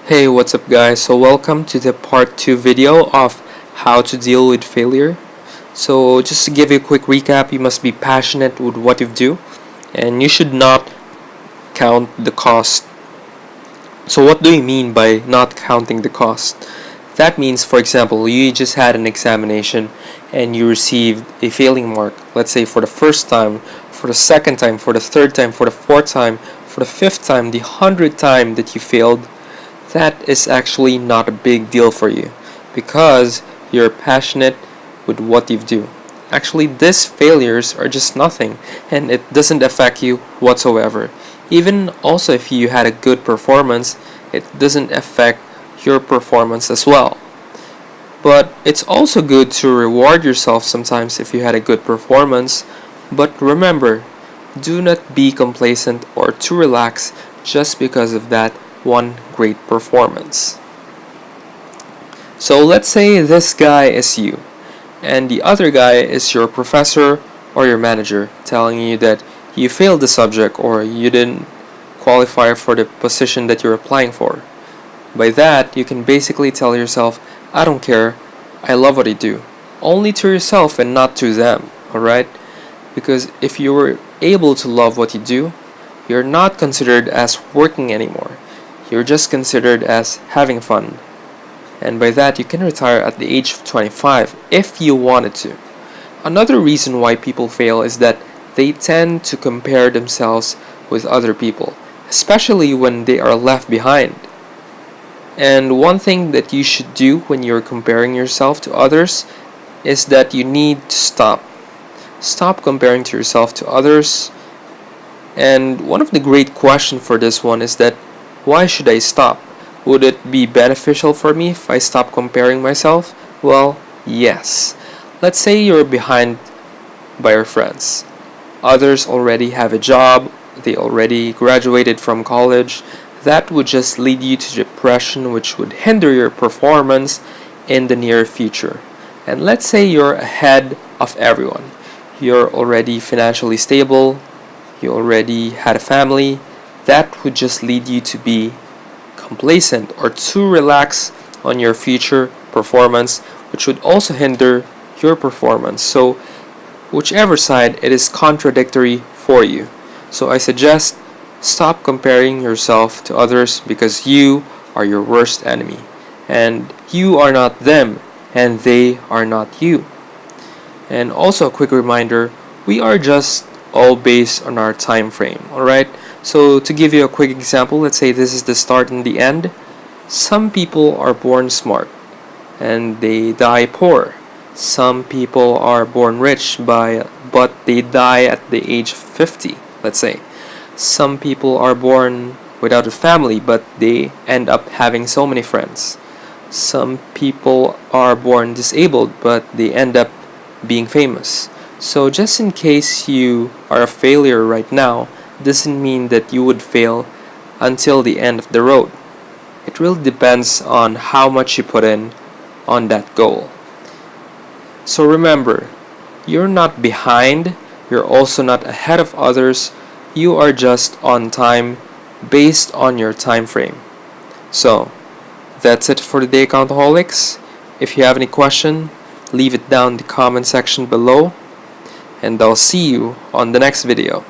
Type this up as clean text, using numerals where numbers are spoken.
Hey, what's up guys? So welcome to the part 2 video of how to deal with failure. So just to give you a quick recap, you must be passionate with what you do and you should not count the cost. So what do you mean by not counting the cost? That means, for example, you just had an examination and you received a failing mark, let's say for the first time, for the second time, for the third time, for the fourth time, for the fifth time, the 100th time that you failed. That is actually not a big deal for you because you're passionate with what you do. Actually, these failures are just nothing and it doesn't affect you whatsoever. Even also if you had a good performance, it doesn't affect your performance as well. But it's also good to reward yourself sometimes if you had a good performance. But remember, do not be complacent or too relaxed just because of that one great performance. So let's say this guy is you, and the other guy is your professor or your manager telling you that you failed the subject or you didn't qualify for the position that you're applying for. By that, you can basically tell yourself, I don't care, I love what I do. Only to yourself and not to them, alright? Because if you were able to love what you do, you're not considered as working anymore. You're just considered as having fun. And by that, you can retire at the age of 25 if you wanted to. Another reason why people fail is that they tend to compare themselves with other people, especially when they are left behind. And one thing that you should do when you're comparing yourself to others is that you need to stop. Stop comparing to yourself to others. And one of the great questions for this one is that why should I stop? Would it be beneficial for me if I stop comparing myself? Well, yes. Let's say you're behind by your friends. Others already have a job, they already graduated from college. That would just lead you to depression, which would hinder your performance in the near future. And let's say you're ahead of everyone. You're already financially stable, you already had a family. That would just lead you to be complacent or too relaxed on your future performance, which would also hinder your performance. So whichever side, it is contradictory for you. So I suggest stop comparing yourself to others because you are your worst enemy. And you are not them, and they are not you. And also a quick reminder, we are just all based on our time frame, alright? So to give you a quick example, let's say this is the start and the end. Some people are born smart and they die poor. Some people are born rich but they die at the age of 50, let's say. Some people are born without a family but they end up having so many friends. Some people are born disabled but they end up being famous. So just in case you are a failure right now, doesn't mean that you would fail until the end of the road. It really depends on how much you put in on that goal. So remember, you're not behind, you're also not ahead of others, you are just on time based on your time frame. So, that's it for today, Countaholics. If you have any question, leave it down in the comment section below, and I'll see you on the next video.